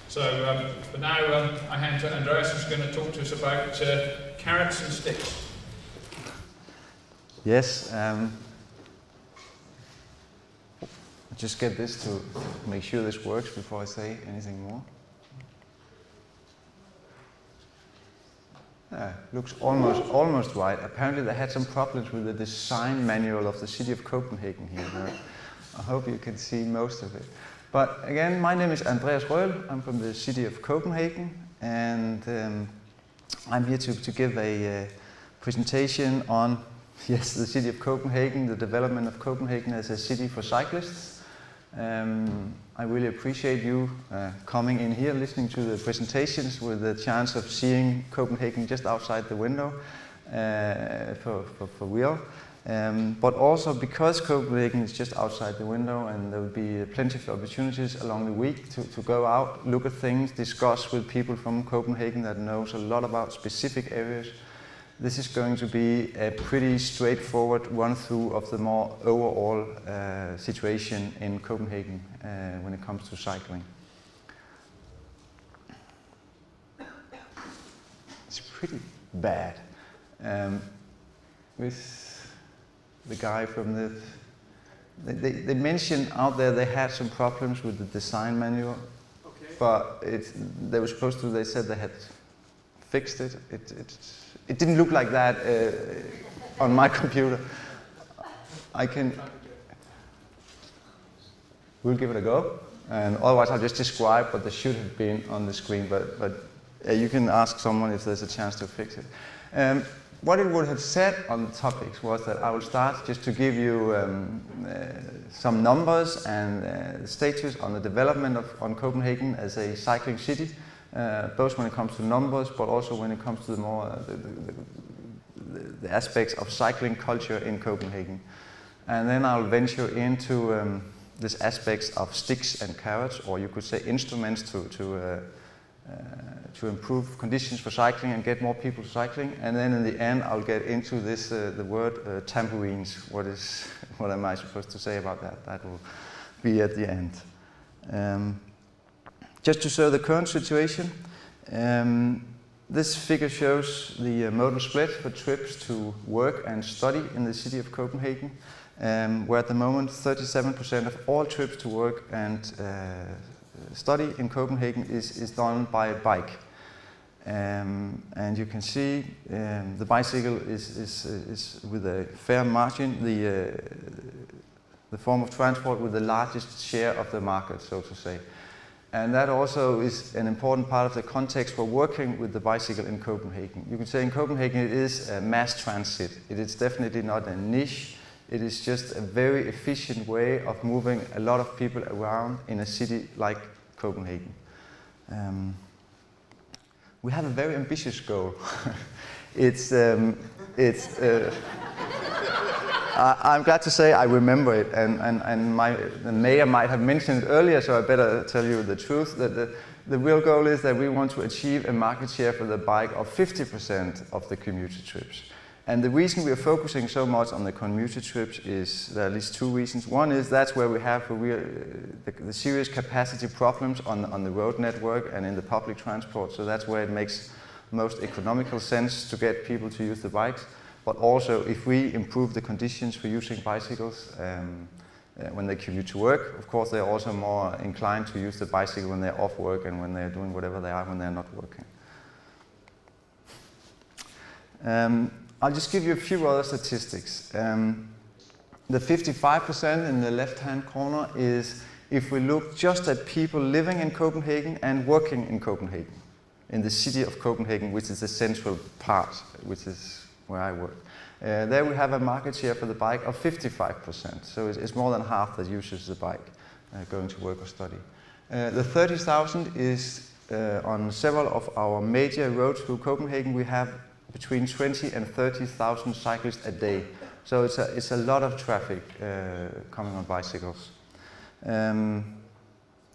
So, but now I hand to Andreas, who's going to talk to us about carrots and sticks. Yes. Just get this to make sure this works before I say anything more. Looks almost right. Apparently they had some problems with the design manual of the city of Copenhagen here. I hope you can see most of it. But again, my name is Andreas Røhl. I'm from the city of Copenhagen, and I'm here to give a presentation on, yes, the city of Copenhagen, the development of Copenhagen as a city for cyclists. I really appreciate you coming in here, listening to the presentations with the chance of seeing Copenhagen just outside the window for real. But also because Copenhagen is just outside the window, and there will be plenty of opportunities along the week to go out, look at things, discuss with people from Copenhagen that knows a lot about specific areas. This is going to be a pretty straightforward run-through of the more overall situation in Copenhagen when it comes to cycling. It's pretty bad. With the guy from the... They mentioned out there they had some problems with the design manual, okay. But they were supposed to, they said they had fixed it. It didn't look like that on my computer. We'll give it a go, and otherwise I'll just describe what there should have been on the screen, but you can ask someone if there's a chance to fix it. What it would have said on the topics was that I will start just to give you some numbers and status on the development on Copenhagen as a cycling city. Both when it comes to numbers, but also when it comes to the more the aspects of cycling culture in Copenhagen. And then I'll venture into these aspects of sticks and carrots, or you could say instruments to improve conditions for cycling and get more people cycling. And then in the end, I'll get into this the word tambourines. What am I supposed to say about that? That will be at the end. Just to show the current situation, this figure shows the modal split for trips to work and study in the city of Copenhagen, where at the moment 37% of all trips to work and study in Copenhagen is done by bike. And you can see the bicycle is with a fair margin the form of transport with the largest share of the market, so to say. And that also is an important part of the context for working with the bicycle in Copenhagen. You can say in Copenhagen it is a mass transit. It is definitely not a niche. It is just a very efficient way of moving a lot of people around in a city like Copenhagen. We have a very ambitious goal. I'm glad to say I remember it, and the mayor might have mentioned it earlier, so I better tell you the truth, that the real goal is that we want to achieve a market share for the bike of 50% of the commuter trips. And the reason we are focusing so much on the commuter trips is there are at least two reasons. One is that's where we have the serious capacity problems on the road network and in the public transport, so that's where it makes most economical sense to get people to use the bikes. But also, if we improve the conditions for using bicycles when they commute to work, of course they're also more inclined to use the bicycle when they're off work and when they're doing whatever they are when they're not working. I'll just give you a few other statistics. The 55% in the left-hand corner is if we look just at people living in Copenhagen and working in Copenhagen, in the city of Copenhagen, which is the central part, which is where I work. There we have a market share for the bike of 55%, so it's more than half that uses the bike going to work or study. The 30,000 is on several of our major roads through Copenhagen. We have between 20 and 30,000 cyclists a day, so it's a lot of traffic coming on bicycles. The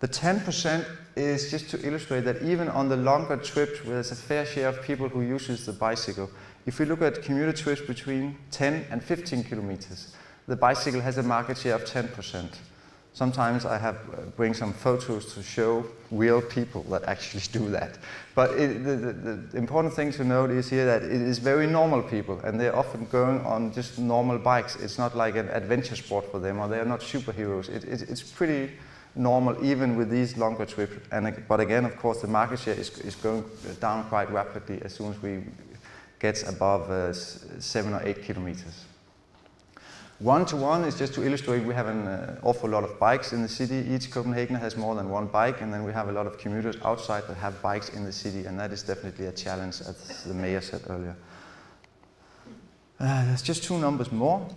10% is just to illustrate that even on the longer trips where there's a fair share of people who uses the bicycle, if we look at commuter trips between 10 and 15 kilometers, the bicycle has a market share of 10%. Sometimes I bring some photos to show real people that actually do that. But the important thing to note is here that it is very normal people, and they're often going on just normal bikes. It's not like an adventure sport for them, or they're not superheroes. It's pretty normal, even with these longer trips. But again, of course, the market share is going down quite rapidly as soon as we get above 7 or 8 kilometers. One-to-one is just to illustrate we have an awful lot of bikes in the city. Each Copenhagener has more than one bike, and then we have a lot of commuters outside that have bikes in the city, and that is definitely a challenge, as the mayor said earlier. There's just 2 numbers more.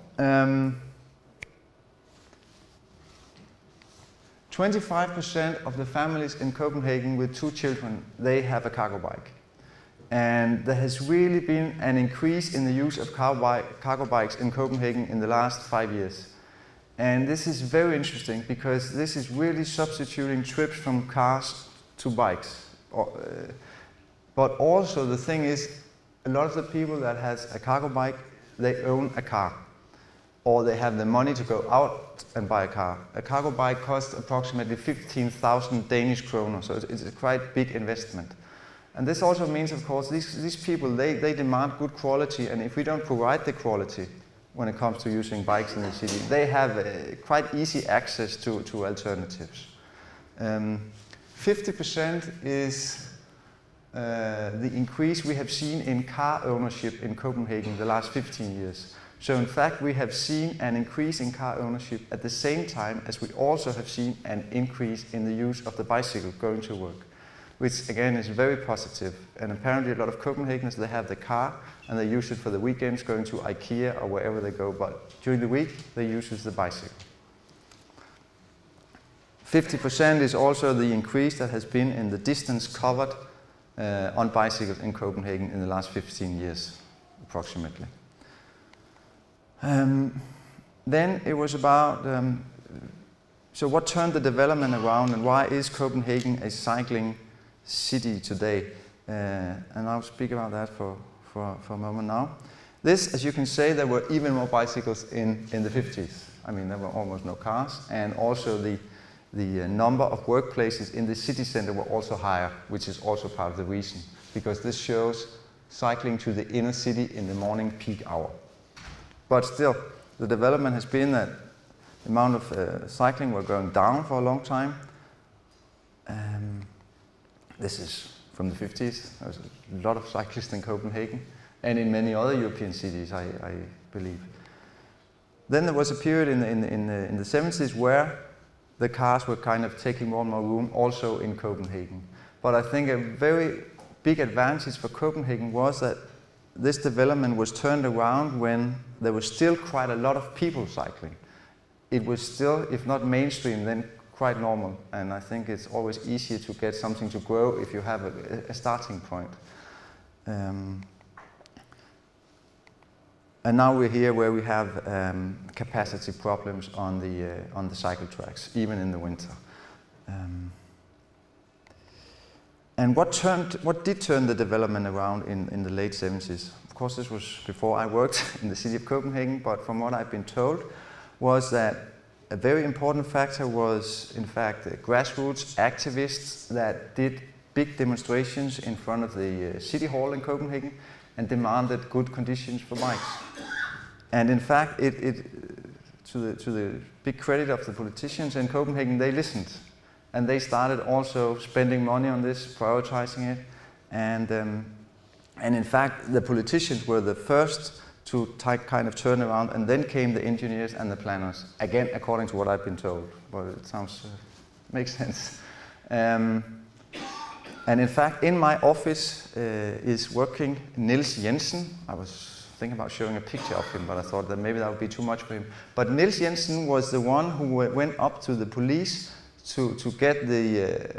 25% of the families in Copenhagen with 2 children, they have a cargo bike. And there has really been an increase in the use of cargo bikes in Copenhagen in the last 5 years. And this is very interesting because this is really substituting trips from cars to bikes. But also the thing is, a lot of the people that has a cargo bike, they own a car. Or they have the money to go out and buy a car. A cargo bike costs approximately 15,000 Danish kroner, so it's a quite big investment. And this also means, of course, these people, they demand good quality, and if we don't provide the quality when it comes to using bikes in the city, they have quite easy access to alternatives. 50% is the increase we have seen in car ownership in Copenhagen the last 15 years. So in fact, we have seen an increase in car ownership at the same time as we also have seen an increase in the use of the bicycle going to work, which again is very positive. And apparently a lot of Copenhageners, they have the car and they use it for the weekends going to IKEA or wherever they go, but during the week they use the bicycle. 50% is also the increase that has been in the distance covered on bicycles in Copenhagen in the last 15 years, approximately. Then it was about, so what turned the development around and why is Copenhagen a cycling city today? And I'll speak about that for a moment now. This, as you can say, there were even more bicycles in the 50s. I mean, there were almost no cars, and also the number of workplaces in the city center were also higher, which is also part of the reason, because this shows cycling to the inner city in the morning peak hour. But still, the development has been that the amount of cycling were going down for a long time. This is from the 50s. There was a lot of cyclists in Copenhagen and in many other European cities, I believe. Then there was a period in the 70s where the cars were kind of taking more and more room also in Copenhagen. But I think a very big advantage for Copenhagen was that this development was turned around when there was still quite a lot of people cycling. It was still, if not mainstream, then quite normal. And I think it's always easier to get something to grow if you have a starting point. And now we're here where we have capacity problems on the cycle tracks, even in the winter. And what did turn the development around in the late 70s? Of course, this was before I worked in the city of Copenhagen, but from what I've been told, was that a very important factor was, in fact, the grassroots activists that did big demonstrations in front of the city hall in Copenhagen and demanded good conditions for bikes. And in fact, to the big credit of the politicians in Copenhagen, they listened. And they started also spending money on this, prioritizing it. And in fact, the politicians were the first to kind of turn around, and then came the engineers and the planners. Again, according to what I've been told, but it sounds, makes sense. And in fact, in my office is working Niels Jensen. I was thinking about showing a picture of him, but I thought that maybe that would be too much for him. But Niels Jensen was the one who went up to the police to get the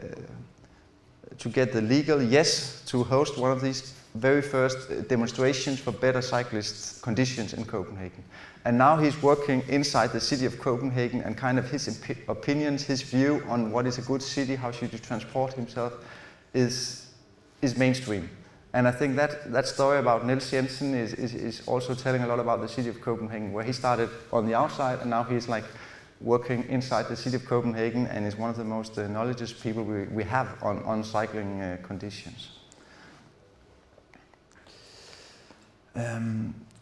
legal yes to host one of these very first demonstrations for better cyclist conditions in Copenhagen. And now he's working inside the city of Copenhagen, and kind of his opinions, his view on what is a good city, how should you transport himself, is mainstream. And I think that story about Niels Jensen is also telling a lot about the city of Copenhagen, where he started on the outside and now he's like working inside the city of Copenhagen and is one of the most knowledgeable people we have on cycling conditions.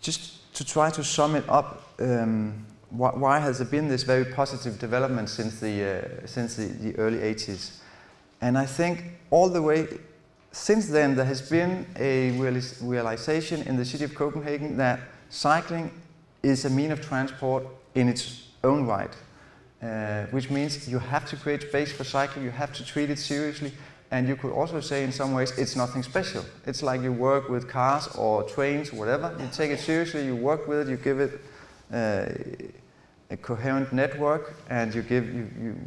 Just to try to sum it up, why has there been this very positive development since the early 80s? And I think all the way since then there has been a realization in the city of Copenhagen that cycling is a means of transport in its own right, which means you have to create space for cycling, you have to treat it seriously, and you could also say in some ways it's nothing special. It's like you work with cars or trains, whatever. You take it seriously, you work with it, you give it a coherent network, and you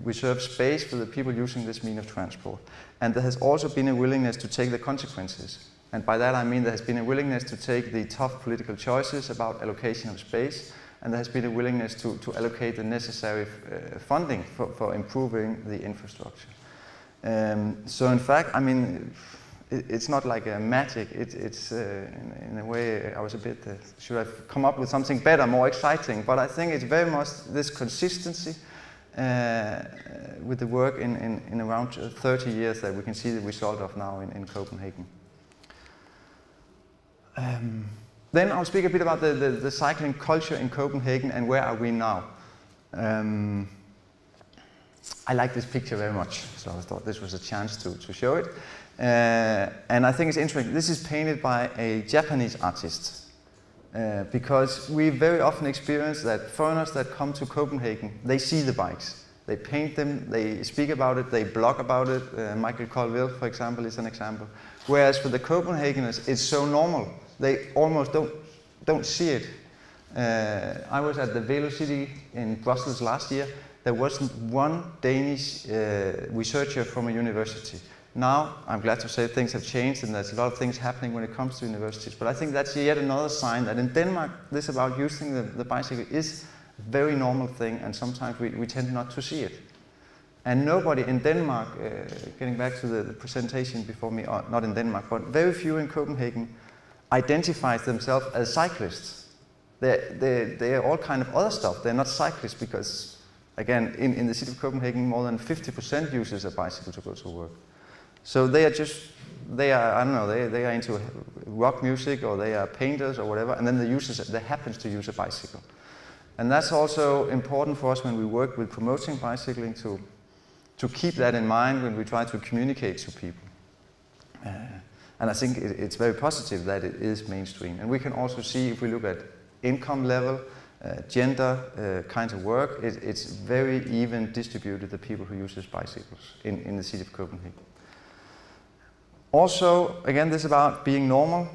reserve space for the people using this means of transport. And there has also been a willingness to take the consequences. And by that I mean there has been a willingness to take the tough political choices about allocation of space, and there has been a willingness to allocate the necessary funding for improving the infrastructure. So in fact, I mean, it's not like a magic. It's in a way, I was a bit, should have come up with something better, more exciting, but I think it's very much this consistency with the work in around 30 years that we can see the result of now in Copenhagen. Then I'll speak a bit about the cycling culture in Copenhagen and where are we now. I like this picture very much, so I thought this was a chance to show it. And I think it's interesting. This is painted by a Japanese artist because we very often experience that foreigners that come to Copenhagen, they see the bikes. They paint them, they speak about it, they blog about it. Michael Colville, for example, is an example. Whereas for the Copenhageners, it's so normal. They almost don't see it. I was at the Velocity in Brussels last year. There wasn't one Danish researcher from a university. Now, I'm glad to say things have changed and there's a lot of things happening when it comes to universities. But I think that's yet another sign that in Denmark, this about using the bicycle is a very normal thing, and sometimes we tend not to see it. And nobody in Denmark, getting back to the presentation before me, not in Denmark, but very few in Copenhagen identifies themselves as cyclists. They are all kind of other stuff. They're not cyclists because, again, in the city of Copenhagen, more than 50% uses a bicycle to go to work. So they are into rock music, or they are painters or whatever, and then they happen to use a bicycle. And that's also important for us when we work with promoting bicycling to keep that in mind when we try to communicate to people. And I think it's very positive that it is mainstream. And we can also see, if we look at income level, gender, kinds of work, it's very even distributed, the people who use bicycles in the city of Copenhagen. Also, again, this is about being normal.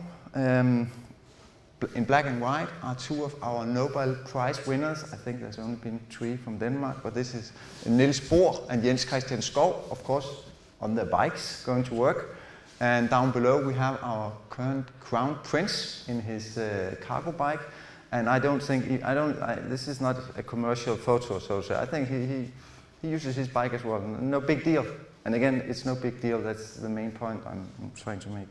In black and white are two of our Nobel Prize winners. I think there's only been 3 from Denmark, but this is Niels Bohr and Jens Christian Skov, of course, on their bikes going to work. And down below we have our current crown prince in his cargo bike. And I don't think, this is not a commercial photo, so I think he uses his bike as well. No big deal. And again, it's no big deal. That's the main point I'm trying to make.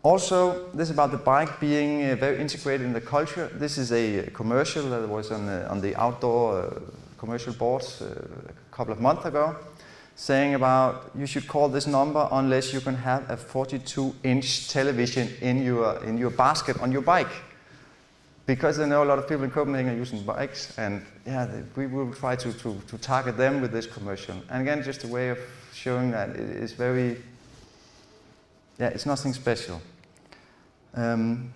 Also, this is about the bike being very integrated in the culture. This is a commercial that was on the outdoor commercial boards a couple of months ago, saying about you should call this number unless you can have a 42-inch television in your basket on your bike. Because I know a lot of people in Copenhagen are using bikes, and yeah, we will try to target them with this commercial. And again, just a way of showing that it is very, it's nothing special. Then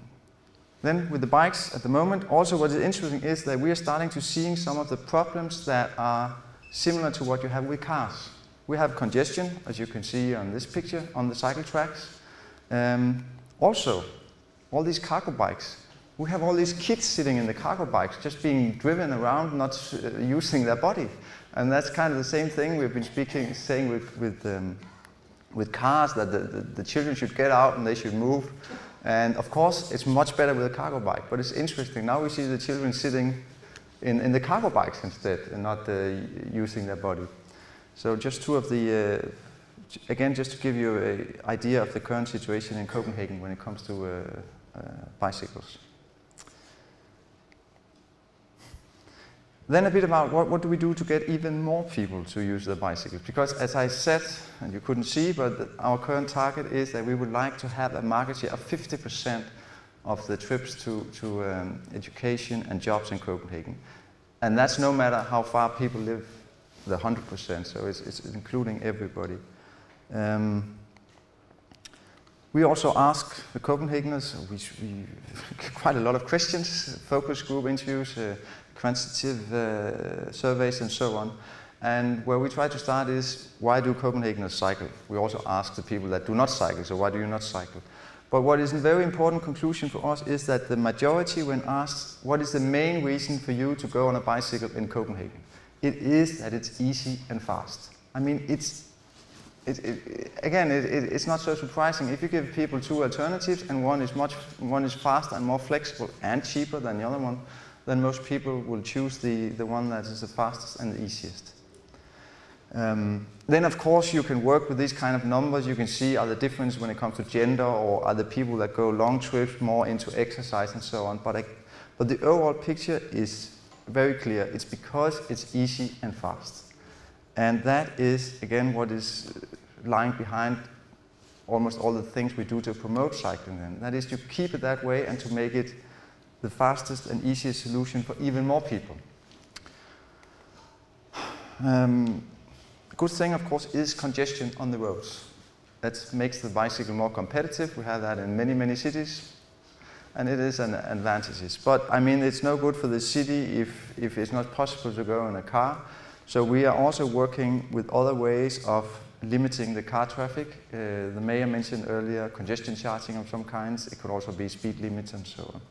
with the bikes at the moment, also what is interesting is that we are starting to see some of the problems that are similar to what you have with cars. We have congestion, as you can see on this picture, on the cycle tracks. Also, all these cargo bikes. We have all these kids sitting in the cargo bikes, just being driven around, not using their body. And that's kind of the same thing we've been saying with cars, that the children should get out and they should move. And of course, it's much better with a cargo bike, but it's interesting. Now we see the children sitting in the cargo bikes instead and not using their body. So just two of the, again, just to give you an idea of the current situation in Copenhagen when it comes to bicycles. Then a bit about what do we do to get even more people to use the bicycles? Because as I said, and you couldn't see, but our current target is that we would like to have a market share of 50% of the trips to education and jobs in Copenhagen. And that's no matter how far people live, the 100%, so it's including everybody. We also ask the Copenhageners, we quite a lot of questions, focus group interviews, quantitative surveys and so on. And where we try to start is, why do Copenhageners cycle? We also ask the people that do not cycle, so why do you not cycle? But what is a very important conclusion for us is that the majority, when asked, what is the main reason for you to go on a bicycle in Copenhagen? It is that it's easy and fast. I mean, it's not so surprising. If you give people two alternatives and one is faster and more flexible and cheaper than the other one, then most people will choose the one that is the fastest and the easiest. Then of course you can work with these kind of numbers. You can see are the difference when it comes to gender, or are the people that go long trips more into exercise and so on. But the overall picture is very clear. It's because it's easy and fast. And that is, again, what is lying behind almost all the things we do to promote cycling then. That is to keep it that way and to make it the fastest and easiest solution for even more people. A good thing, of course, is congestion on the roads. That makes the bicycle more competitive. We have that in many, many cities, and it is an advantage. But I mean, it's no good for the city if it's not possible to go in a car. So we are also working with other ways of limiting the car traffic. The mayor mentioned earlier congestion charging of some kinds. It could also be speed limits and so on.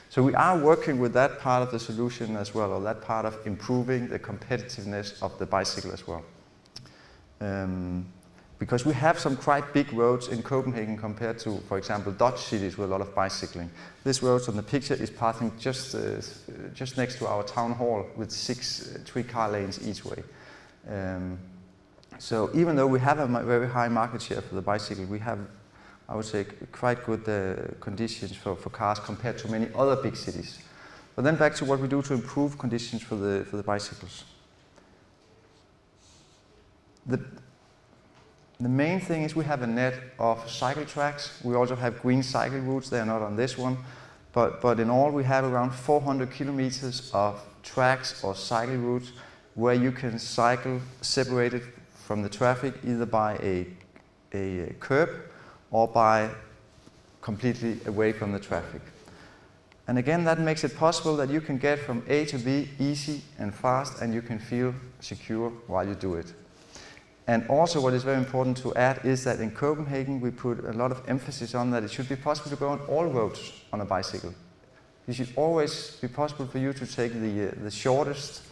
So we are working with that part of the solution as well, or that part of improving the competitiveness of the bicycle as well. Because we have some quite big roads in Copenhagen compared to, for example, Dutch cities with a lot of bicycling. This road on the picture is passing just next to our town hall with 3 car lanes each way. So even though we have a very high market share for the bicycle, we have, I would say, quite good conditions for cars compared to many other big cities. But then back to what we do to improve conditions for the bicycles. The main thing is we have a net of cycle tracks. We also have green cycle routes. They are not on this one. But in all, we have around 400 kilometers of tracks or cycle routes where you can cycle separated from the traffic either by a curb or by completely away from the traffic. And again, that makes it possible that you can get from A to B easy and fast, and you can feel secure while you do it. And also what is very important to add is that in Copenhagen we put a lot of emphasis on that it should be possible to go on all roads on a bicycle. It should always be possible for you to take the shortest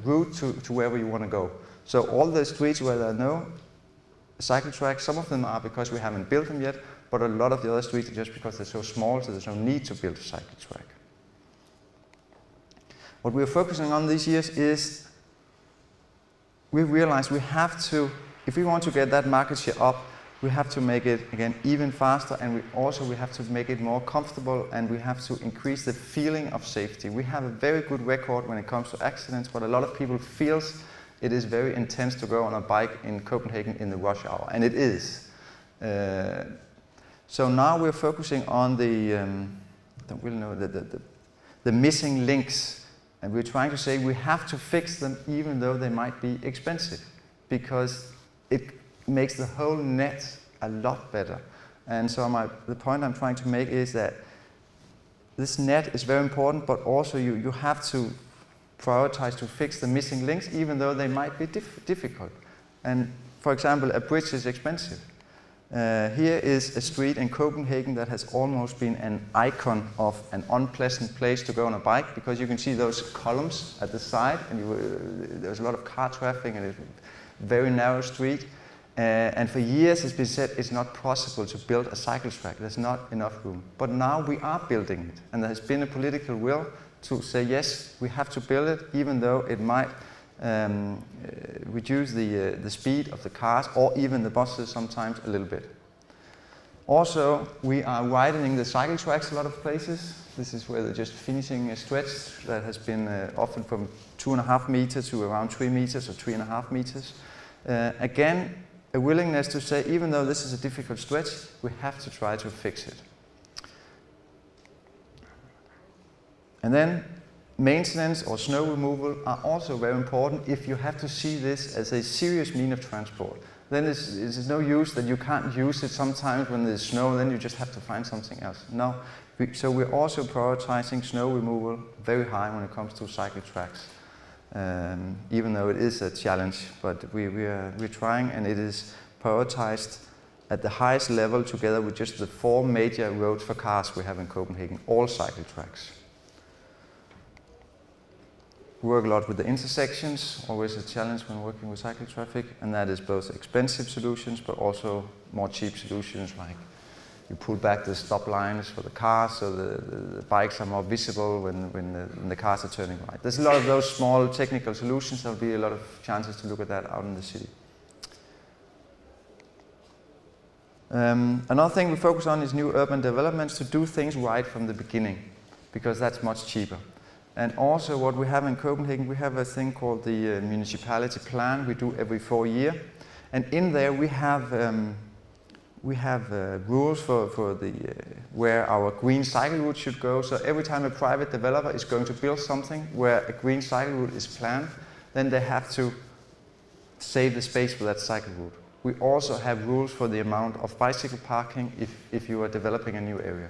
route to wherever you want to go. So all the streets where there are no cycle tracks, some of them are because we haven't built them yet, but a lot of the other streets are just because they're so small, so there's no need to build a cycle track. What we're focusing on these years is we realize we have to, if we want to get that market share up, we have to make it, again, even faster, and we have to make it more comfortable, and we have to increase the feeling of safety. We have a very good record when it comes to accidents, but a lot of people feels it is very intense to go on a bike in Copenhagen in the rush hour, and it is. So now we're focusing on the missing links. And we're trying to say we have to fix them even though they might be expensive, because it makes the whole net a lot better. And so the point I'm trying to make is that this net is very important, but also you have to prioritize to fix the missing links even though they might be difficult. And for example, a bridge is expensive. Here is a street in Copenhagen that has almost been an icon of an unpleasant place to go on a bike, because you can see those columns at the side, and there's a lot of car traffic, and it's a very narrow street. And for years it's been said it's not possible to build a cycle track. There's not enough room. But now we are building it, and there has been a political will to say yes, we have to build it, even though it might reduce the speed of the cars or even the buses sometimes a little bit. Also, we are widening the cycle tracks a lot of places. This is where they're just finishing a stretch that has been often from 2.5 meters to around 3 meters or 3.5 meters. Again, a willingness to say, even though this is a difficult stretch, we have to try to fix it. And then maintenance or snow removal are also very important if you have to see this as a serious means of transport. Then it's no use that you can't use it sometimes when there's snow, then you just have to find something else. No, so we're also prioritizing snow removal very high when it comes to cycle tracks. Even though it is a challenge, but we're trying, and it is prioritized at the highest level together with just the 4 major roads for cars we have in Copenhagen, all cycle tracks. We work a lot with the intersections, always a challenge when working with cycle traffic, and that is both expensive solutions but also more cheap solutions, like you pull back the stop lines for the cars so the bikes are more visible when the cars are turning right. There's a lot of those small technical solutions. There'll be a lot of chances to look at that out in the city. Another thing we focus on is new urban developments, to do things right from the beginning, because that's much cheaper. And also what we have in Copenhagen, we have a thing called the municipality plan we do every 4 years. And in there we have rules for where our green cycle route should go. So every time a private developer is going to build something where a green cycle route is planned, then they have to save the space for that cycle route. We also have rules for the amount of bicycle parking if you are developing a new area.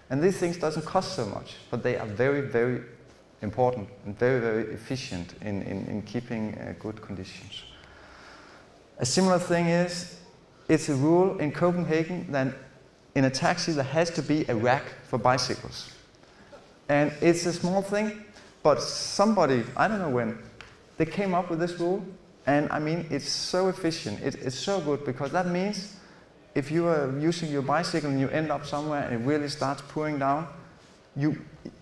And these things doesn't cost so much, but they are very, very important and very, very efficient in keeping good conditions. A similar thing is, it's a rule in Copenhagen that in a taxi there has to be a rack for bicycles. And it's a small thing, but somebody, I don't know when, they came up with this rule, and I mean, it's so efficient, it's so good, because that means if you are using your bicycle and you end up somewhere and it really starts pouring down,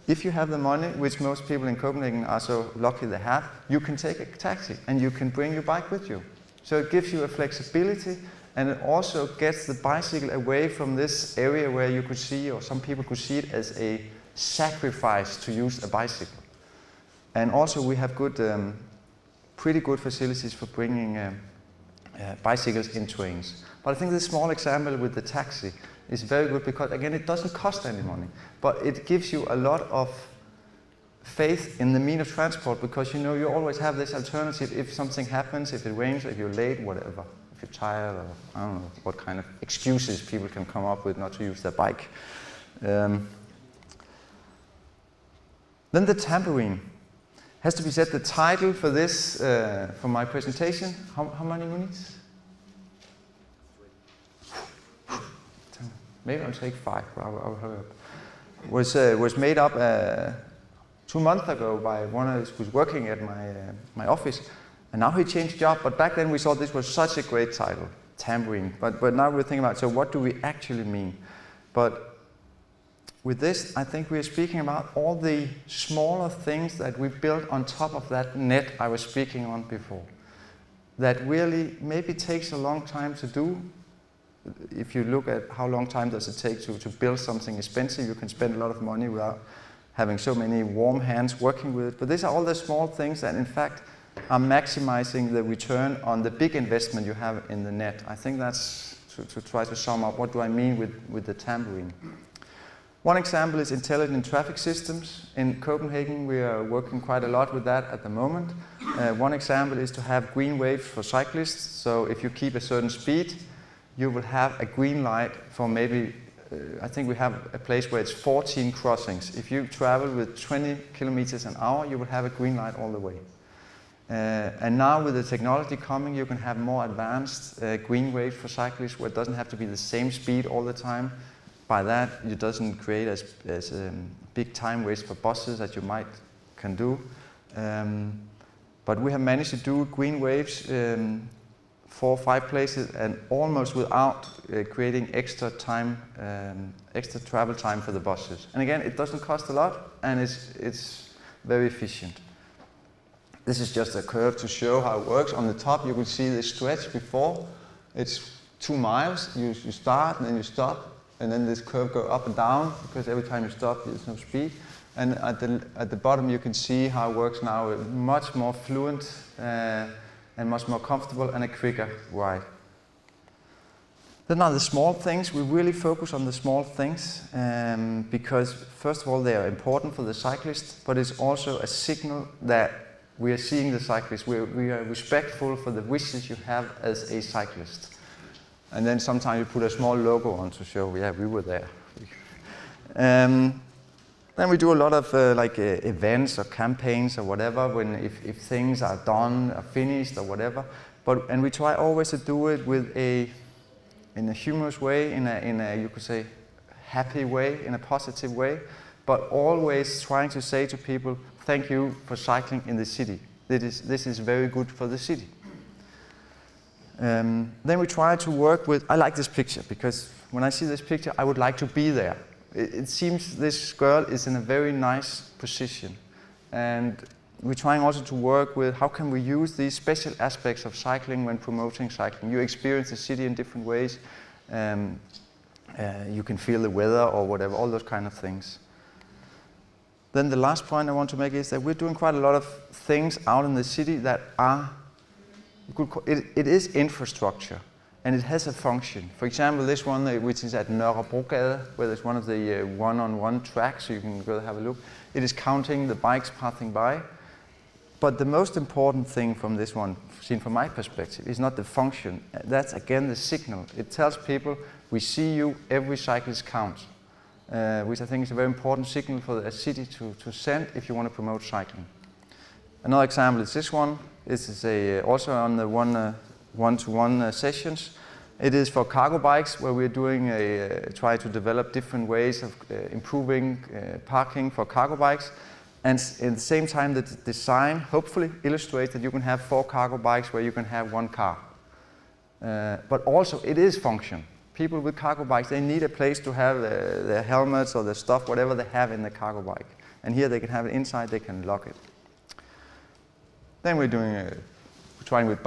if you have the money, which most people in Copenhagen are so lucky they have, you can take a taxi and you can bring your bike with you. So it gives you a flexibility, and it also gets the bicycle away from this area where you could see, or some people could see it as a sacrifice to use a bicycle. And also we have pretty good facilities for bringing bicycles in trains. But I think this small example with the taxi is very good, because again, it doesn't cost any money, but it gives you a lot of faith in the mean of transport, because you know you always have this alternative if something happens, if it rains, if you're late, whatever, if you're tired, or I don't know what kind of excuses people can come up with not to use their bike. Then the Tambourine. Has to be said, the title for this, for my presentation, how many minutes? Maybe I'll take 5, but I'll hurry up. Was made up 2 months ago by one who was working at my office, and now he changed job, but back then we thought this was such a great title, Tambourine. But now we're thinking about, so what do we actually mean? But with this, I think we are speaking about all the smaller things that we built on top of that net I was speaking on before, that really maybe takes a long time to do. If you look at how long time does it take to build something expensive, you can spend a lot of money without having so many warm hands working with it. But these are all the small things that in fact are maximizing the return on the big investment you have in the net. I think that's to try to sum up what do I mean with the Tambourine. One example is intelligent traffic systems. In Copenhagen we are working quite a lot with that at the moment. One example is to have green waves for cyclists. So if you keep a certain speed, you will have a green light for maybe, I think we have a place where it's 14 crossings. If you travel with 20 kilometers an hour, you will have a green light all the way. And now with the technology coming, you can have more advanced green waves for cyclists where it doesn't have to be the same speed all the time. By that, it doesn't create as big time waste for buses as you can do. But we have managed to do green waves 4 or 5 places, and almost without creating extra time, extra travel time for the buses. And again, it doesn't cost a lot, and it's very efficient. This is just a curve to show how it works. On the top, you can see the stretch before. It's 2 miles. You start and then you stop, and then this curve go up and down, because every time you stop, there's no speed. And at the bottom, you can see how it works now, much more fluent and much more comfortable, and a quicker ride. Then are the small things. We really focus on the small things because, first of all, they are important for the cyclist, but it's also a signal that we are seeing the cyclist. We are respectful for the wishes you have as a cyclist. And then sometimes you put a small logo on to show, yeah, we were there. Then we do a lot of events or campaigns or whatever, when if things are done or finished or whatever. And we try always to do it with in a humorous way, in a you could say happy way, in a positive way, but always trying to say to people, thank you for cycling in the city. This is very good for the city. Then we try to work with, I like this picture, because when I see this picture, I would like to be there. It seems this girl is in a very nice position. And we're trying also to work with how can we use these special aspects of cycling when promoting cycling. You experience the city in different ways. You can feel the weather or whatever, all those kind of things. Then the last point I want to make is that we're doing quite a lot of things out in the city that are good. It is infrastructure, and it has a function. For example, this one, which is at Nørrebrogade, where there's one of the one-on-one tracks, so you can go have a look. It is counting the bikes passing by. But the most important thing from this one, seen from my perspective, is not the function. That's again the signal. It tells people, we see you, every cyclist counts, which I think is a very important signal for a city to send if you want to promote cycling. Another example is this one. This is also on the one-to-one sessions. It is for cargo bikes, where we're doing try to develop different ways of improving parking for cargo bikes. And at the same time, the design hopefully illustrates that you can have 4 cargo bikes where you can have 1 car. But also, it is function. People with cargo bikes, they need a place to have their helmets or their stuff, whatever they have in the cargo bike. And here they can have it inside, they can lock it. Then we're doing trying with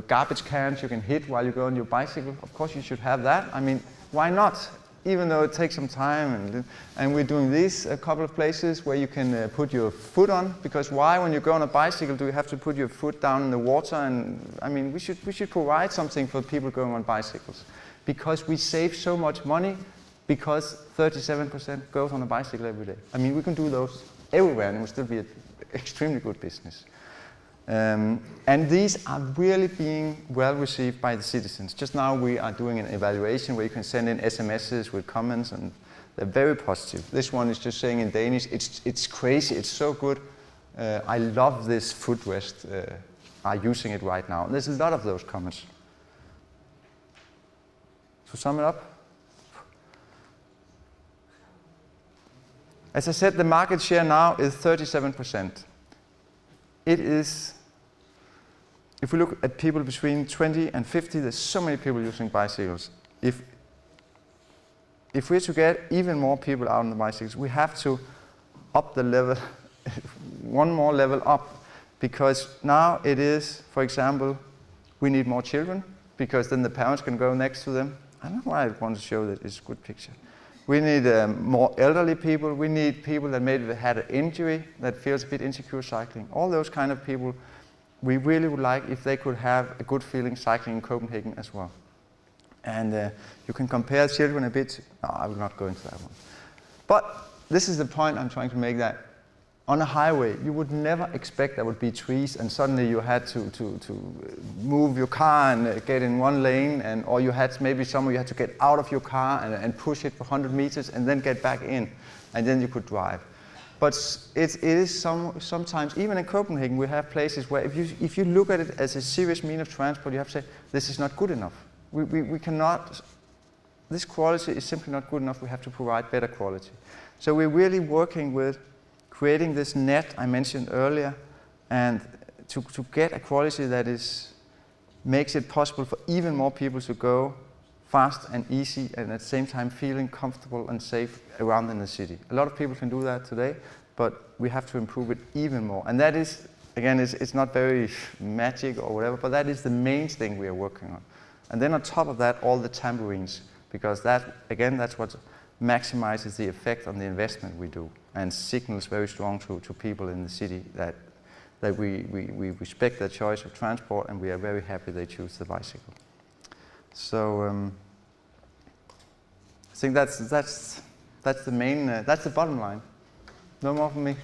garbage cans you can hit while you go on your bicycle. Of course, you should have that. I mean, why not? Even though it takes some time, and we're doing this a couple of places where you can put your foot on, because why, when you go on a bicycle, do you have to put your foot down in the water? And I mean, we should provide something for people going on bicycles, because we save so much money, because 37% goes on a bicycle every day. I mean, we can do those everywhere, and it will still be an extremely good business. And these are really being well received by the citizens. Just now we are doing an evaluation where you can send in SMSs with comments, and they're very positive. This one is just saying in Danish, it's crazy, it's so good. I love this footrest, are using it right now. And there's a lot of those comments. To sum it up, as I said, the market share now is 37%. It is, if we look at people between 20 and 50, there's so many people using bicycles. If we're to get even more people out on the bicycles, we have to up the level, one more level up, because now it is, for example, we need more children, because then the parents can go next to them. I don't know why I want to show that, it's a good picture. We need more elderly people. We need people that maybe had an injury, that feels a bit insecure cycling. All those kind of people, we really would like if they could have a good feeling cycling in Copenhagen as well. And you can compare children a bit. No, I will not go into that one. But this is the point I'm trying to make, that on a highway, you would never expect there would be trees and suddenly you had to move your car and get in one lane, or you had maybe somewhere you had to get out of your car and push it for 100 meters and then get back in, and then you could drive. But it is sometimes, even in Copenhagen, we have places where if you look at it as a serious means of transport, you have to say, this is not good enough. We cannot, this quality is simply not good enough, we have to provide better quality. So we're really working with creating this net I mentioned earlier, and to get a quality that makes it possible for even more people to go fast and easy, and at the same time feeling comfortable and safe around in the city. A lot of people can do that today, but we have to improve it even more. And that is, again, it's not very magic or whatever, but that is the main thing we are working on. And then on top of that, all the tambourines. because that, again, that's what maximizes the effect on the investment we do and signals very strong to people in the city that we respect their choice of transport and we are very happy they choose the bicycle. So I think that's the main, that's the bottom line. No more from me.